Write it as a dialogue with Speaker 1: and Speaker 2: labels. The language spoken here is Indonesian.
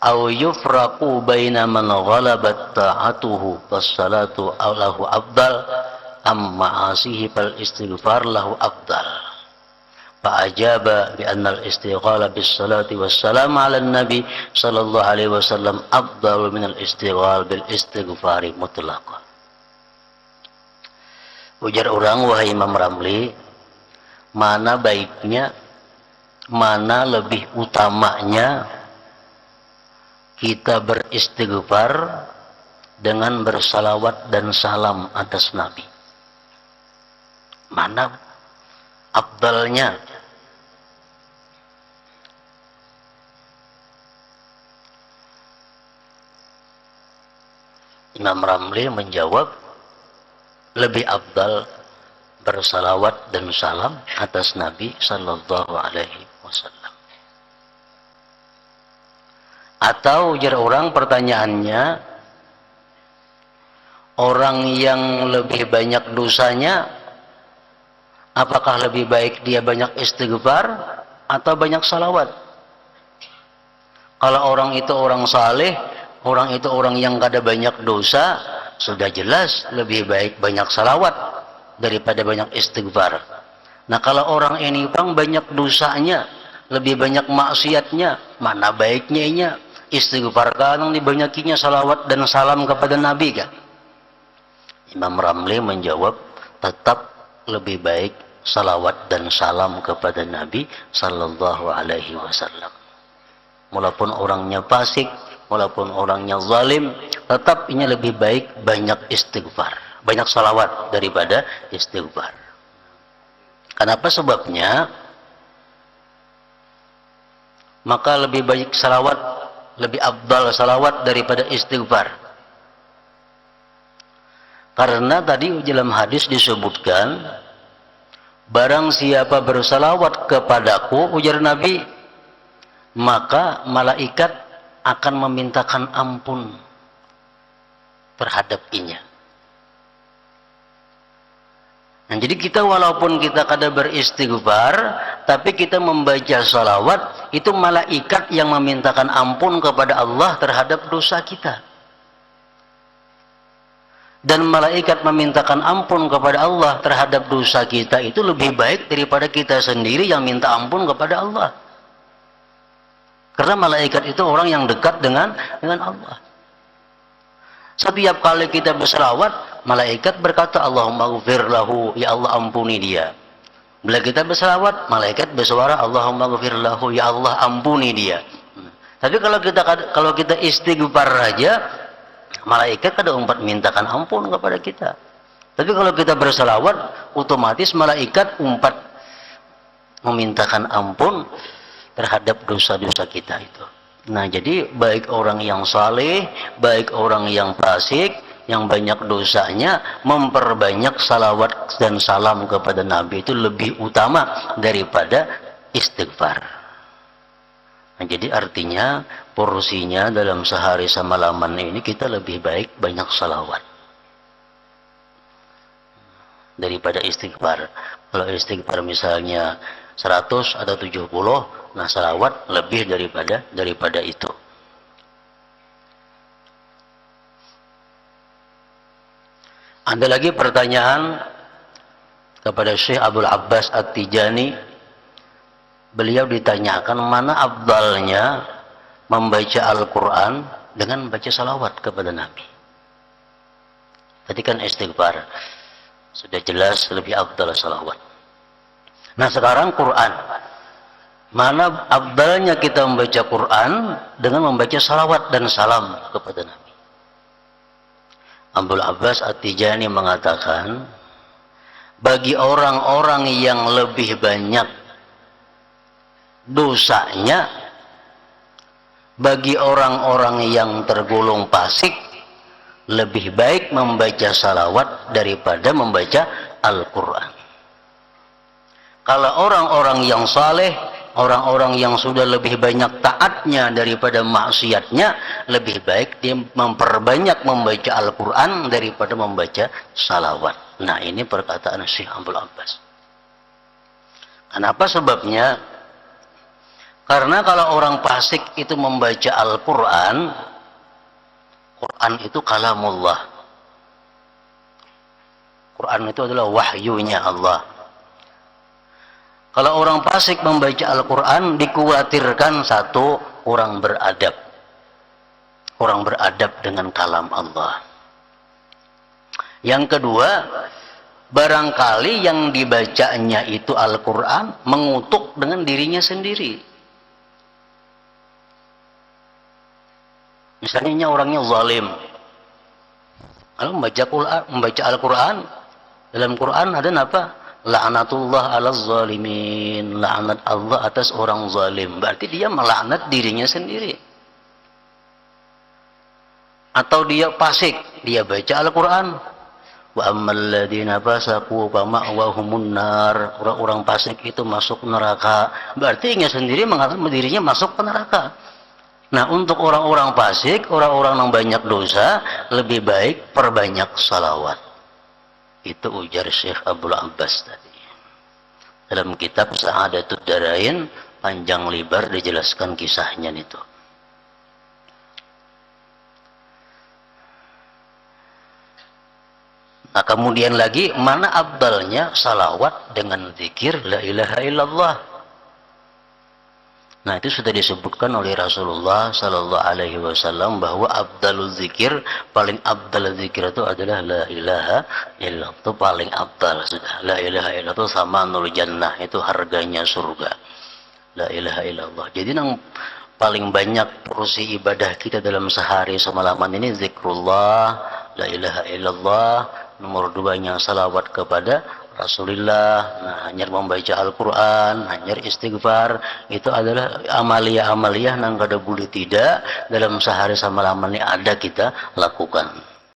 Speaker 1: au yufraqu baina man ghalabat ta'atuhu was-salatu lahu afdal amma asihi fal istighfar lahu afdal. Fa'ajaba bi anna al-istighala bis-salati was-salam 'ala an-nabi sallallahu alaihi wasallam afdalu min al-istighal bil istighfari mutlaqan. Ujar orang, wahai Imam Ramli, mana baiknya, mana lebih utamanya kita beristighfar dengan bersalawat dan salam atas Nabi? Mana afdalnya? Imam Ramli menjawab, lebih afdal bersalawat dan salam atas Nabi sallallahu alaihi wasallam. Atau ujar orang, pertanyaannya, orang yang lebih banyak dosanya, apakah lebih baik dia banyak istighfar atau banyak salawat? Kalau orang itu orang saleh, orang itu orang yang kada banyak dosa, sudah jelas lebih baik banyak salawat daripada banyak istighfar. Nah, kalau orang ini bang banyak dosanya, lebih banyak maksiatnya, mana baiknya istighfar kan dibanyakinya salawat dan salam kepada Nabi kan? Imam Ramli menjawab, tetap lebih baik salawat dan salam kepada Nabi sallallahu alaihi wasallam. Walaupun orangnya fasik, walaupun orangnya zalim, tetap ini lebih baik banyak istighfar, banyak salawat daripada istighfar. Kenapa sebabnya? Maka lebih baik salawat, lebih afdal salawat daripada istighfar. Karena tadi dalam hadis disebutkan, barang siapa bersalawat kepadaku, ujar Nabi, maka malaikat akan memintakan ampun terhadap inya. Nah, jadi kita walaupun kita kada beristighfar, tapi kita membaca salawat, itu malaikat yang memintakan ampun kepada Allah terhadap dosa kita. Dan malaikat memintakan ampun kepada Allah terhadap dosa kita itu lebih baik daripada kita sendiri yang minta ampun kepada Allah. Karena malaikat itu orang yang dekat dengan Allah. Setiap kali kita berselawat, malaikat berkata, Allahumma ghfir lahu, ya Allah ampuni dia. Bila kita berselawat, malaikat bersuara, Allahumma ghfir lahu, ya Allah ampuni dia. Tapi kalau kita istighfar saja, malaikat kada umpat mintakan ampun kepada kita. Tapi kalau kita berselawat, otomatis malaikat umpat memintakan ampun terhadap dosa-dosa kita itu. Nah, jadi baik orang yang saleh, baik orang yang fasik, yang banyak dosanya, memperbanyak salawat dan salam kepada Nabi itu lebih utama daripada istighfar. Nah, jadi artinya porsinya dalam sehari semalaman ini kita lebih baik banyak salawat daripada istighfar. Kalau istighfar misalnya 100 atau 70, nah salawat lebih daripada itu. Ada lagi pertanyaan kepada Syekh Abdul Abbas At-Tijani. Beliau ditanyakan mana afdalnya membaca Al-Quran dengan membaca salawat kepada Nabi. Tadi kan istighfar, sudah jelas lebih afdal salawat. Nah, sekarang Quran. Mana afdalnya kita membaca Quran dengan membaca salawat dan salam kepada Nabi? Abdul Abbas At-Tijani mengatakan, bagi orang-orang yang lebih banyak dosanya, bagi orang-orang yang tergolong fasik, lebih baik membaca salawat daripada membaca Al-Quran. Kalau orang-orang yang saleh, orang-orang yang sudah lebih banyak taatnya daripada maksiatnya, lebih baik dia memperbanyak membaca Al-Quran daripada membaca salawat. Nah, ini perkataan Syekh Abdul Abbas. Kenapa sebabnya? Karena kalau orang fasik itu membaca Al-Quran, Quran itu kalamullah. Quran itu adalah wahyunya Allah. Kalau orang fasik membaca Al-Quran, dikhawatirkan satu, orang beradab. Orang beradab dengan kalam Allah. Yang kedua, barangkali yang dibacanya itu Al-Quran mengutuk dengan dirinya sendiri. Misalnya orangnya zalim. Kalau membaca Al-Quran, dalam Quran ada apa? La'natullah ala zalimin. La'nat Allah atas orang zalim. Berarti dia melaknat dirinya sendiri. Atau dia fasik, dia baca Al-Quran. Wa ammal ladzina fasaqu fa ma'wahumun nar. Orang-orang fasik itu masuk neraka. Berarti dia sendiri mengatakan dirinya masuk ke neraka. Nah, untuk orang-orang fasik, orang-orang yang banyak dosa, lebih baik perbanyak salawat. Itu ujar Syekh Abdul Abbas tadi. Dalam kitab Sa'adatud Darain, panjang lebar dijelaskan kisahnya itu. Nah, kemudian lagi, mana abdalnya salawat dengan zikir la ilaha illallah. Nah, itu sudah disebutkan oleh Rasulullah Sallallahu Alaihi Wasallam bahwa abdalul zikir, paling abdal zikir itu adalah la ilaha illallah. Itu paling abdal sudah. La ilaha illallah itu sama nul jannah, itu harganya surga. La ilaha illallah. Jadi yang paling banyak porsi ibadah kita dalam sehari semalaman ini zikrullah, la ilaha illallah. Nomor duanya salawat kepada Rasulullah. Nah, hanya membaca Al-Quran, hanya istighfar, itu adalah amalia-amalia yang kada boleh tidak dalam sehari semalam ini ada kita lakukan.